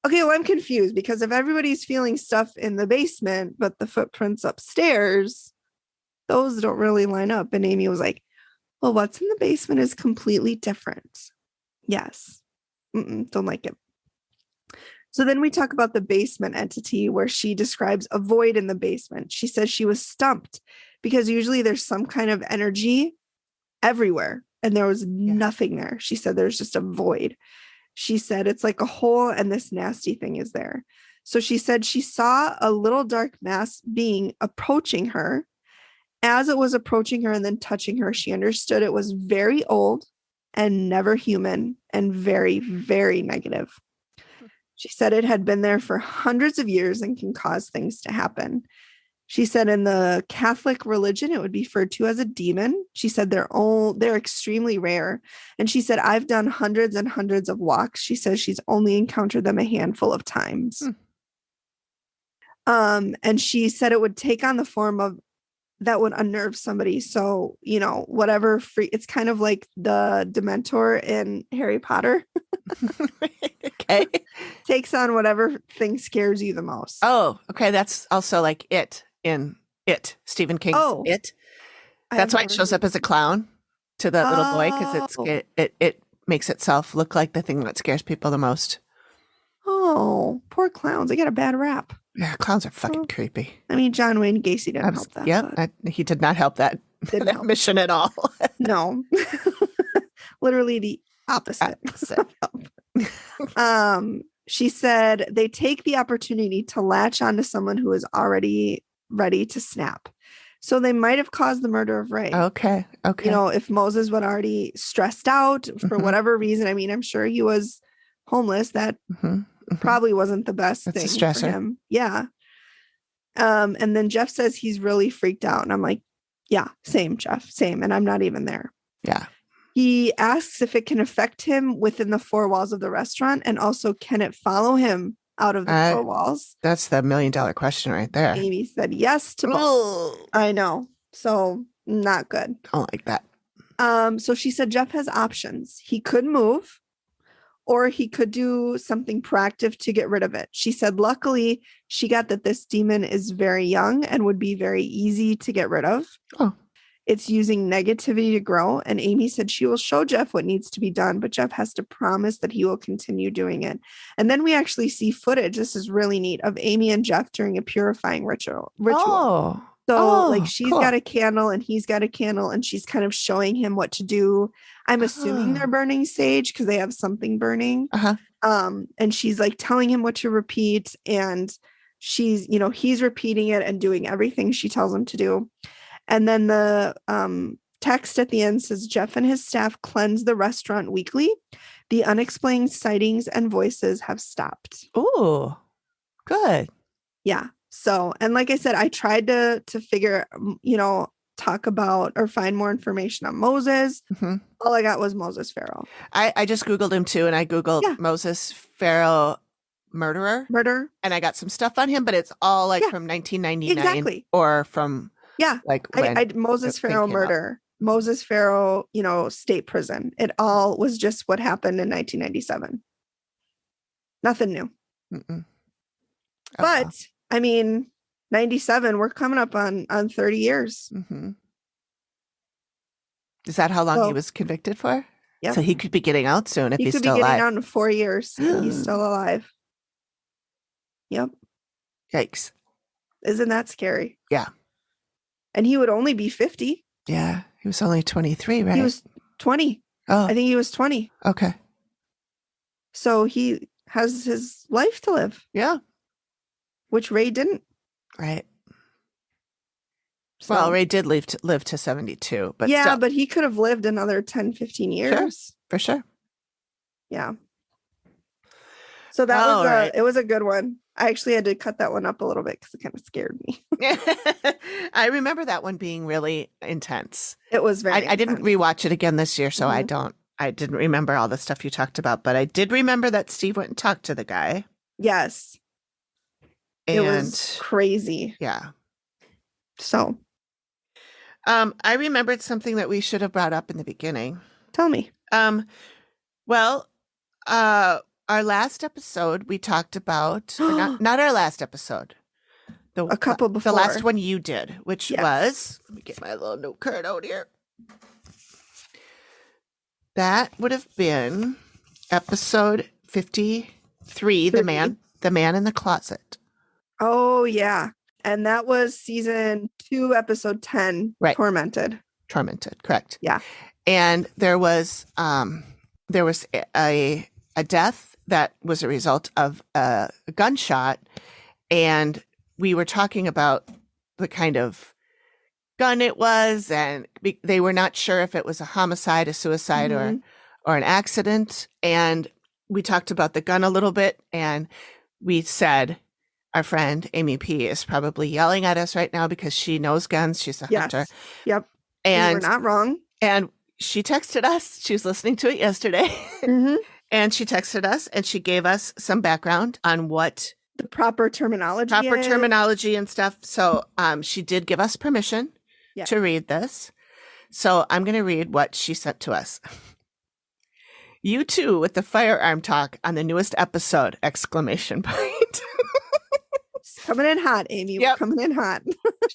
okay, well, I'm confused, because if everybody's feeling stuff in the basement but the footprints upstairs, those don't really line up. And Amy was like, well, what's in the basement is completely different. Yes. Don't like it. So then we talk about the basement entity, where she describes a void in the basement. She says she was stumped because usually there's some kind of energy everywhere, and there was nothing there. She said there's just a void. She said it's like a hole, and this nasty thing is there. So she said she saw a little dark mass being approaching her. As it was approaching her and then touching her, she understood it was very old and never human and very, very negative. She said it had been there for hundreds of years and can cause things to happen. She said in the Catholic religion, it would be referred to as a demon. She said they're extremely rare. And she said, I've done hundreds and hundreds of walks. She says she's only encountered them a handful of times. And she said it would take on the form of that would unnerve somebody. So, whatever it's kind of like the Dementor in Harry Potter. Okay. Takes on whatever thing scares you the most. Oh, okay. That's also like Stephen King's It. That's why it shows up as a clown to the little boy, because it makes itself look like the thing that scares people the most. Oh, poor clowns. They got a bad rap. Yeah, clowns are fucking creepy. I mean, John Wayne Gacy didn't help that. Yeah, he did not help that mission at all. No. Literally the opposite. She said they take the opportunity to latch onto someone who is already ready to snap. So they might have caused the murder of Ray. Okay. If Moses was already stressed out for whatever reason, I mean, I'm sure he was homeless. That probably wasn't the best thing for him. Yeah. And then Jeff says he's really freaked out. And I'm like, yeah, same, Jeff, same. And I'm not even there. Yeah. He asks if it can affect him within the four walls of the restaurant, and also can it follow him out of the four walls? That's the $1 million question right there. Amy said yes to both. I know. So not good. Don't like that. So she said Jeff has options. He could move, or he could do something proactive to get rid of it. She said, luckily, she got that this demon is very young and would be very easy to get rid of. Oh. It's using negativity to grow. And Amy said she will show Jeff what needs to be done, but Jeff has to promise that he will continue doing it. And then we actually see footage. This is really neat, of Amy and Jeff during a purifying ritual. Oh. So like she's got a candle and he's got a candle, and she's kind of showing him what to do. I'm assuming they're burning sage because they have something burning. And she's like telling him what to repeat, and she's, he's repeating it and doing everything she tells him to do. And then the text at the end says Jeff and his staff cleanse the restaurant weekly. The unexplained sightings and voices have stopped. Oh, good. Yeah. So, and like I said, I tried to figure, talk about or find more information on Moses. All I got was Moses Farrell. I just Googled him too, and I Googled Moses Farrell murder. And I got some stuff on him, but it's all like from 1999 exactly. or from like I Moses Farrell murder. Moses Farrell, state prison. It all was just what happened in 1997. Nothing new. But I mean, 97, we're coming up on 30 years. Is that how long he was convicted for? Yeah. So he could be getting out soon if he's still alive. He could be getting out in 4 years. He's still alive. Yep. Yikes. Isn't that scary? Yeah. And he would only be 50. Yeah. He was only 23, right? He was 20. Oh. I think he was 20. Okay. So he has his life to live. Yeah. Which Ray didn't. Right. So, well, Ray did live to 72. But still. But he could have lived another 10, 15 years. Sure. For sure. Yeah. So that was it was a good one. I actually had to cut that one up a little bit because it kind of scared me. I remember that one being really intense. It was very I didn't intense. rewatch it again this year, so I didn't remember all the stuff you talked about, but I did remember that Steve went and talked to the guy. Yes. And it was crazy. Yeah. So. I remembered something that we should have brought up in the beginning. Tell me. Well, our last episode we talked about, or not our last episode. A couple before. The last one you did, which Yes. was, let me get my little note card out here. That would have been episode 53, the man in the closet. Oh yeah. And that was season 2, episode 10, right. Tormented, correct. Yeah. And there was a death that was a result of a gunshot, and we were talking about the kind of gun it was, and they were not sure if it was a homicide, a suicide, or an accident. And we talked about the gun a little bit, and we said our friend Amy P is probably yelling at us right now because she knows guns. She's a hunter. Yep. And we're not wrong. And she texted us. She was listening to it yesterday. And she texted us and she gave us some background on what the proper terminology and stuff. So she did give us permission to read this. So I'm going to read what she sent to us. You too with the firearm talk on the newest episode! ! Coming in hot, Amy. Yep. We're coming in hot.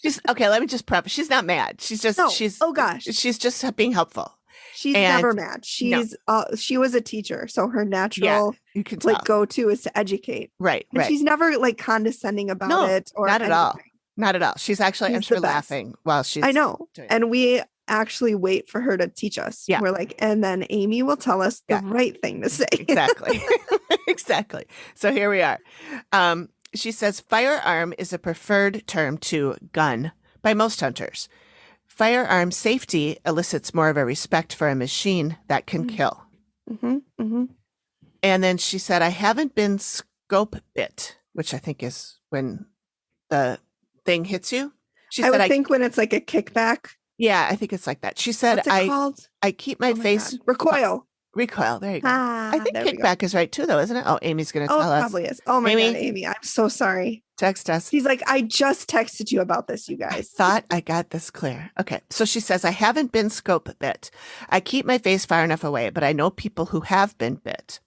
She's okay. Let me just preface. She's not mad. She's just oh gosh. She's just being helpful. She's never mad. She's she was a teacher, so her natural you can go-to is to educate. Right. And she's never condescending about it or not at all. Not at all. She's actually, I'm sure, laughing while she's. I know, and we actually wait for her to teach us. Yeah, we're like, and then Amy will tell us the right thing to say. Exactly. Exactly. So here we are. She says firearm is a preferred term to gun by most hunters. Firearm safety elicits more of a respect for a machine that can kill. And then she said, I haven't been scope bit, which I think is when the thing hits you. She said, I think when it's like a kickback. Yeah, I think it's like that. She said, I keep my face. Recoil. Recoil. There you go. I think kickback is right too, though, isn't it? Oh, Amy's going to tell us. Oh, probably is. Oh my God, Amy, I'm so sorry. Text us. She's like, I just texted you about this, you guys. I thought I got this clear. Okay. So she says, I haven't been scope bit. I keep my face far enough away, but I know people who have been bit.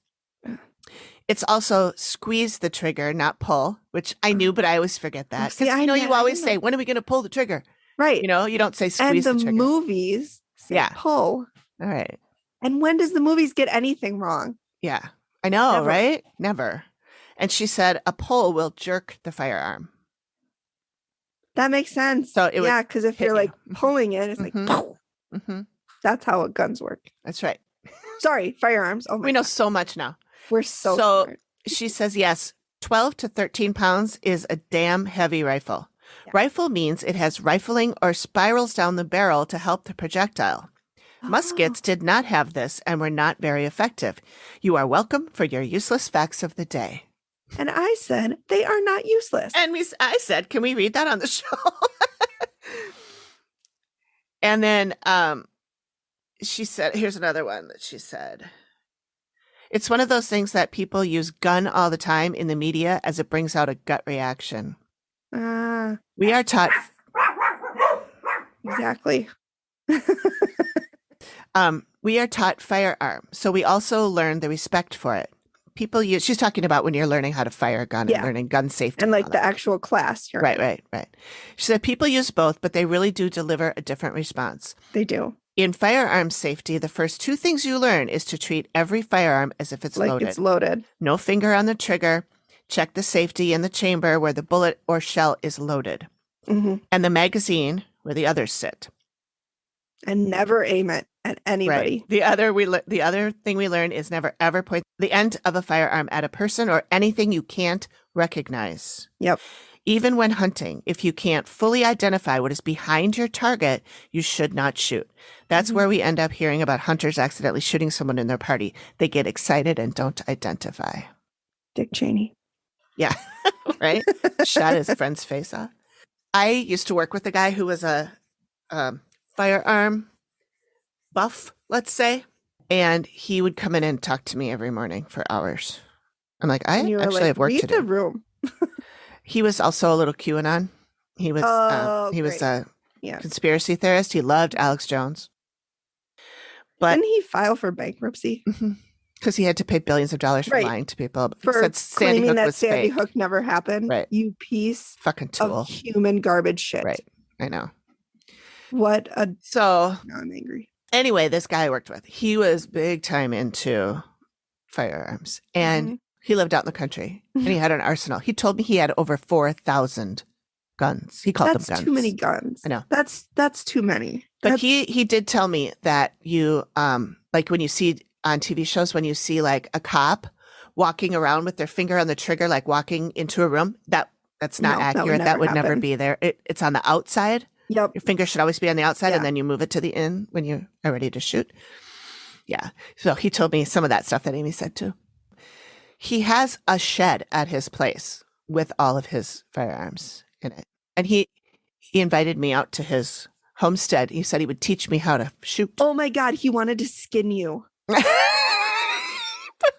It's also squeeze the trigger, not pull, which I knew, but I always forget that. Because you always say, when are we going to pull the trigger? Right. You don't say squeeze the trigger. And the movies say pull. All right. And when does the movies get anything wrong? Yeah. I know, Never. Right? Never. And she said a pull will jerk the firearm. That makes sense. So because if you're pulling it, it's like, that's how guns work. That's right. Sorry, firearms. Oh my We know so much now. We're so smart. She says, yes, 12 to 13 pounds is a damn heavy rifle. Yeah. Rifle means it has rifling or spirals down the barrel to help the projectile. Muskets did not have this and were not very effective. You are welcome for your useless facts of the day. And I said, they are not useless. And I said, can we read that on the show? And then she said, here's another one that she said. It's one of those things that people use gun all the time in the media as it brings out a gut reaction. We are taught. Exactly. We are taught firearm, so we also learn the respect for it. People use. She's talking about when you're learning how to fire a gun and learning gun safety, and the actual class. Right. She said people use both, but they really do deliver a different response. They do. In firearm safety, the first 2 things you learn is to treat every firearm as if it's loaded. It's loaded. No finger on the trigger. Check the safety in the chamber where the bullet or shell is loaded, and the magazine where the others sit. And never aim it at anybody. Right. The other thing we learn is never ever point the end of a firearm at a person or anything you can't recognize. Yep. Even when hunting, if you can't fully identify what is behind your target, you should not shoot. That's where we end up hearing about hunters accidentally shooting someone in their party. They get excited and don't identify. Dick Cheney. Yeah. Right? Shot his friend's face off. I used to work with a guy who was a firearm buff, let's say. And he would come in and talk to me every morning for hours. I'm like, I And you were actually like, have work read to the do. room. He was also a little QAnon. He was great. a Yeah. conspiracy theorist. He loved Alex Jones. But Didn't he file for bankruptcy? because he had to pay billions of dollars for Right. lying to people. For Said Sandy claiming Hook that was Sandy fake. Hook never happened. Right. You piece Fucking tool. of human garbage shit. Right. I know. What a... So Now I'm angry. anyway, this guy I worked with, he was big time into firearms. And he lived out in the country. And he had an arsenal. He told me he had over 4,000 guns. He called them guns. That's too many guns. I know. That's too many. But he did tell me that you like when you see on TV shows, when you see like a cop walking around with their finger on the trigger, like walking into a room, that's not accurate. That would never be there. It's on the outside. Yep. Your finger should always be on the outside, and then you move it to the in when you are ready to shoot. Yeah. So he told me some of that stuff that Amy said too. He has a shed at his place with all of his firearms in it. And he invited me out to his homestead. He said he would teach me how to shoot. Oh my God, he wanted to skin you.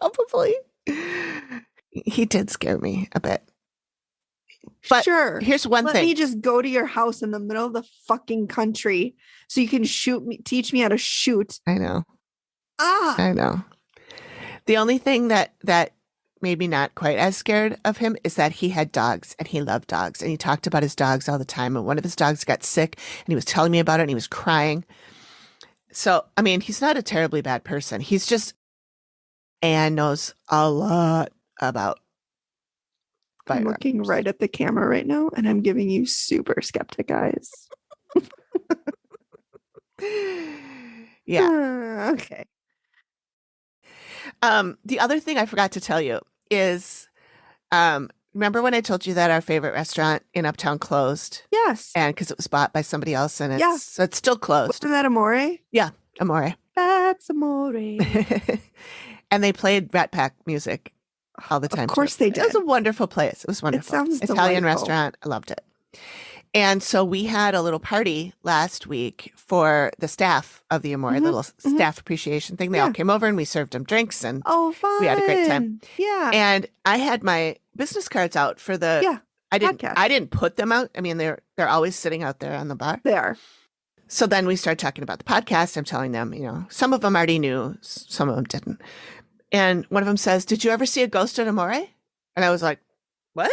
Probably. He did scare me a bit. But sure. Here's one thing. Let me just go to your house in the middle of the fucking country so you can teach me how to shoot. I know. I know. The only thing that made me not quite as scared of him is that he had dogs and he loved dogs and he talked about his dogs all the time. And one of his dogs got sick and he was telling me about it and he was crying. So, I mean, he's not a terribly bad person. He's just, and knows a lot about firearms. I'm looking right at the camera right now and I'm giving you super skeptic eyes. Yeah. Okay. The other thing I forgot to tell you is, remember when I told you that our favorite restaurant in Uptown closed? Yes. And because it was bought by somebody else and so it's still closed. Wasn't that Amore? Yeah, Amore. That's Amore. And they played Rat Pack music all the time. Of course they did. It was a wonderful place. It was wonderful. It sounds Italian delightful. restaurant. I loved it. And so we had a little party last week for the staff of the Amore, little staff appreciation thing. They all came over and we served them drinks and fun. we had a great time. Yeah. And I had my business cards out for the I didn't put them out. I mean, they're always sitting out there on the bar. They are. So then we started talking about the podcast. I'm telling them, some of them already knew, some of them didn't. And one of them says, "Did you ever see a ghost at Amore?" And I was like, "What?"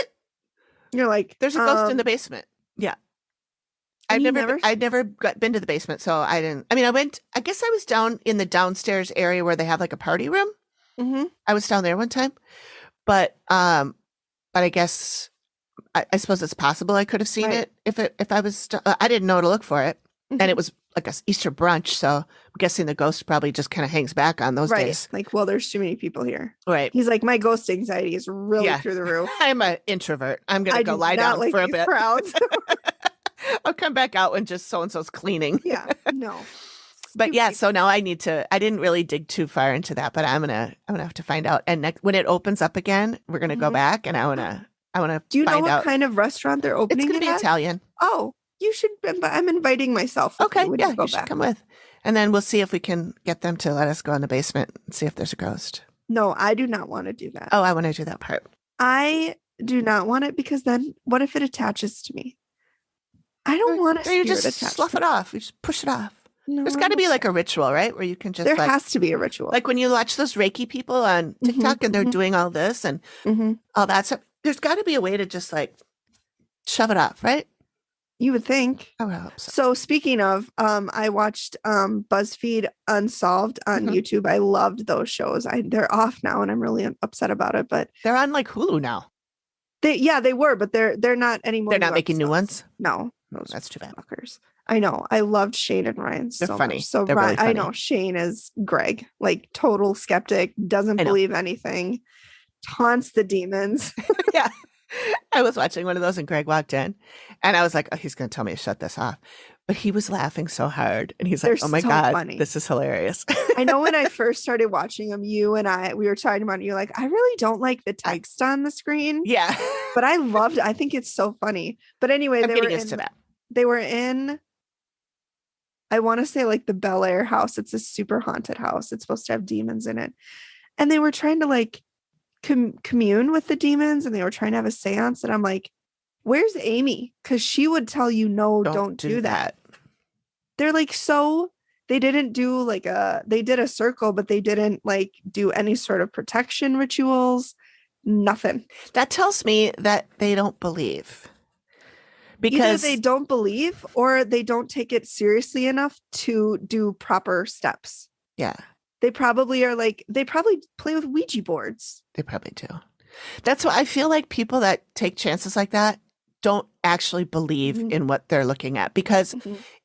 You're like, "There's a ghost in the basement." Yeah. I'd never been to the basement, so I didn't. I mean, I guess I was down in the downstairs area where they have like a party room. Mm-hmm. I was down there one time, but I guess I suppose it's possible I could have seen it if I was. I didn't know to look for it, and it was like a Easter brunch, so I'm guessing the ghost probably just kind of hangs back on those days. Like, well, there's too many people here. Right. He's like, my ghost anxiety is really through the roof. I'm an introvert. I'm gonna go lie down for a bit. Crowds. I'll come back out when just so and so's cleaning. Yeah. No. But yeah, so now I didn't really dig too far into that, but I'm gonna have to find out. And when it opens up again, we're gonna go back and I wanna Do you know find what out. Kind of restaurant they're opening? It's gonna be Italian. Oh, you should. I'm inviting myself. Okay, yeah, you should come with, and then we'll see if we can get them to let us go in the basement and see if there's a ghost. No, I do not want to do that. Oh, I want to do that part. I do not want it because then what if it attaches to me? I don't want to. You just slough it off. You just push it off. No, there's got to be like a ritual, right? Where you can just. There has to be a ritual. Like when you watch those Reiki people on TikTok and they're doing all this and all that stuff. There's got to be a way to just like shove it off, right? You would think. I would hope so. So speaking of, I watched Buzzfeed Unsolved on YouTube. I loved those shows. They're off now, and I'm really upset about it. But they're on like Hulu now. They were, but they're not anymore. They're not making new ones. No, that's too bad. Fuckers. I know. I loved Shane and Ryan so they're funny. much. So they're Ryan, really funny. I know Shane is Greg, like total skeptic, doesn't believe anything, taunts the demons. Yeah. I was watching one of those and Greg walked in and I was like, oh, he's going to tell me to shut this off. But he was laughing so hard and he's like, They're oh my so God, funny. this is hilarious. I know when I first started watching them, you and we were talking about it, you're like, I really don't like the text on the screen. Yeah. But I think it's so funny. But anyway, I'm getting used to that. They were in, I want to say like the Bel Air house. It's a super haunted house. It's supposed to have demons in it. And they were trying to like commune with the demons and they were trying to have a seance. And I'm like, where's Amy? Because she would tell you, no, don't do that. They're like, they didn't do like they did a circle, but they didn't like do any sort of protection rituals. Nothing. That tells me that they don't believe. Because either they don't believe or they don't take it seriously enough to do proper steps. Yeah. They probably play with Ouija boards. They probably do. That's why I feel like people that take chances like that don't actually believe in what they're looking at. Because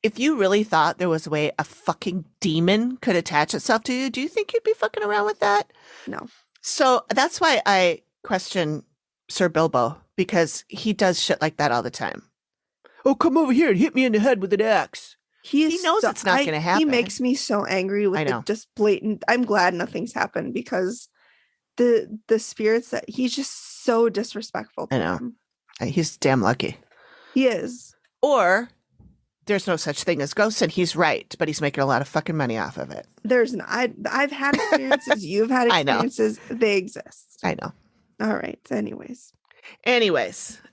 if you really thought there was a way a fucking demon could attach itself to you, do you think you'd be fucking around with that? No. So that's why I question Sir Bilbo, because he does shit like that all the time. Oh, come over here and hit me in the head with an axe. He knows it's not going to happen. He makes me so angry with the just blatant. I'm glad nothing's happened because the spirits that he's just so disrespectful to them. He's damn lucky. He is. Or there's no such thing as ghosts and he's right, but he's making a lot of fucking money off of it. I've had experiences. You've had experiences. They exist. I know. All right. Anyways. Okay.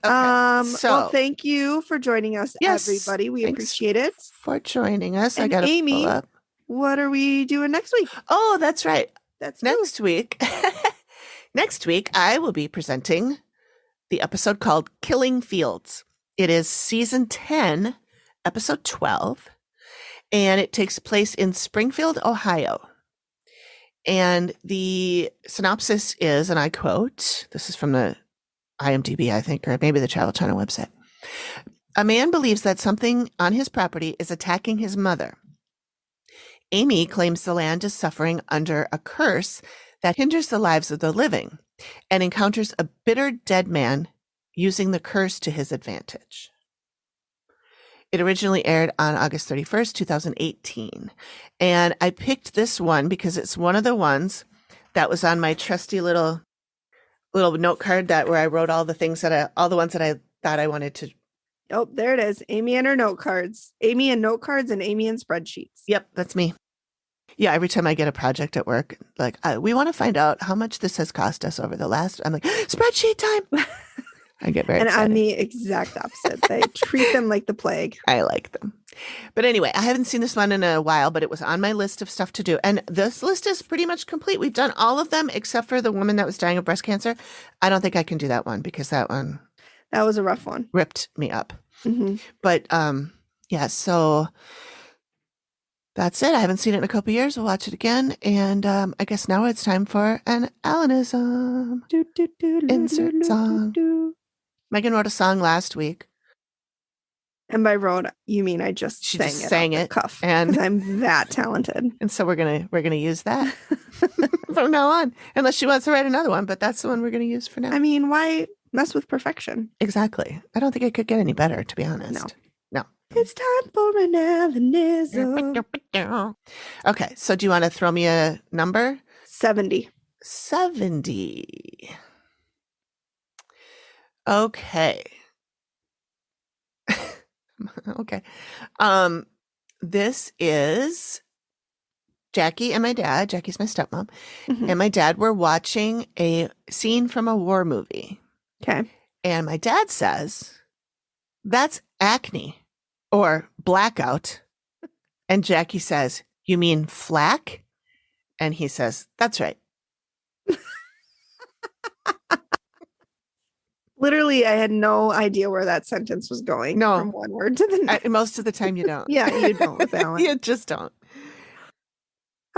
Well, thank you for joining us, everybody. We appreciate it. For joining us. And I got Amy, pull up. What are we doing next week? Oh, that's right. Next week. Next week, I will be presenting the episode called Killing Fields. It is season 10, episode 12, and it takes place in Springfield, Ohio. And the synopsis is, and I quote, this is from the IMDb, I think, or maybe the Travel Channel website. A man believes that something on his property is attacking his mother. Amy claims the land is suffering under a curse that hinders the lives of the living and encounters a bitter dead man using the curse to his advantage. It originally aired on August 31st, 2018. And I picked this one because it's one of the ones that was on my trusty little note card where I wrote all the things all the ones that I thought I wanted to. Oh, there it is. Amy and her note cards. Amy and note cards and Amy and spreadsheets. Yep, that's me. Yeah, every time I get a project at work, like, we want to find out how much this has cost us over the last, I'm like, spreadsheet time. I get very excited. And I'm the exact opposite. They treat them like the plague. I like them. But anyway, I haven't seen this one in a while, but it was on my list of stuff to do. And this list is pretty much complete. We've done all of them except for the woman that was dying of breast cancer. I don't think I can do that one because that one. That was a rough one. Ripped me up. Mm-hmm. But yeah, so that's it. I haven't seen it in a couple years. We'll watch it again. And I guess now it's time for an Alanism. Insert song. Megan wrote a song last week. And by wrote, you mean I just sang it cuff, and I'm that talented. And so we're gonna use that from now on, unless she wants to write another one. But that's the one we're gonna use for now. I mean, why mess with perfection? Exactly. I don't think it could get any better, to be honest. No. It's time for an Alanism. Okay, so do you want to throw me a number? 70. 70. Okay. Okay. This is Jackie and my dad. Jackie's my stepmom. Mm-hmm. And my dad were watching a scene from a war movie. Okay. And my dad says, that's acne or blackout. And Jackie says, you mean flack? And he says, that's right. Literally, I had no idea where that sentence was going. No. From one word to the next. Most of the time you don't. Yeah, you don't with that one. You just don't.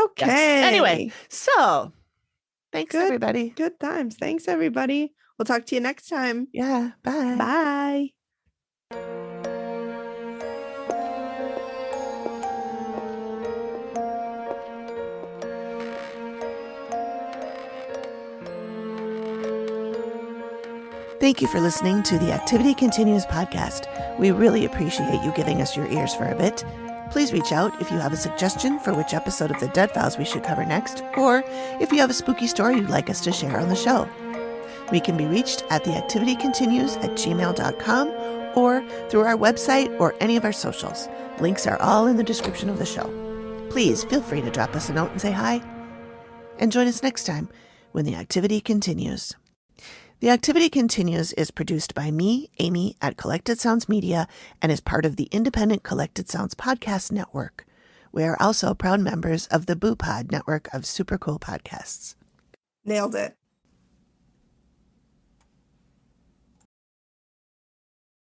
Okay. Yes. Anyway, so thanks, everybody. Good times. Thanks, everybody. We'll talk to you next time. Yeah. Bye. Bye. Thank you for listening to the Activity Continues podcast. We really appreciate you giving us your ears for a bit. Please reach out if you have a suggestion for which episode of the Dead Files we should cover next, or if you have a spooky story you'd like us to share on the show. We can be reached at theactivitycontinues@gmail.com or through our website or any of our socials. Links are all in the description of the show. Please feel free to drop us a note and say hi. And join us next time when the activity continues. The Activity Continues is produced by me, Amy, at Collected Sounds Media and is part of the independent Collected Sounds podcast network. We are also proud members of the Boo Pod network of super cool podcasts. Nailed it.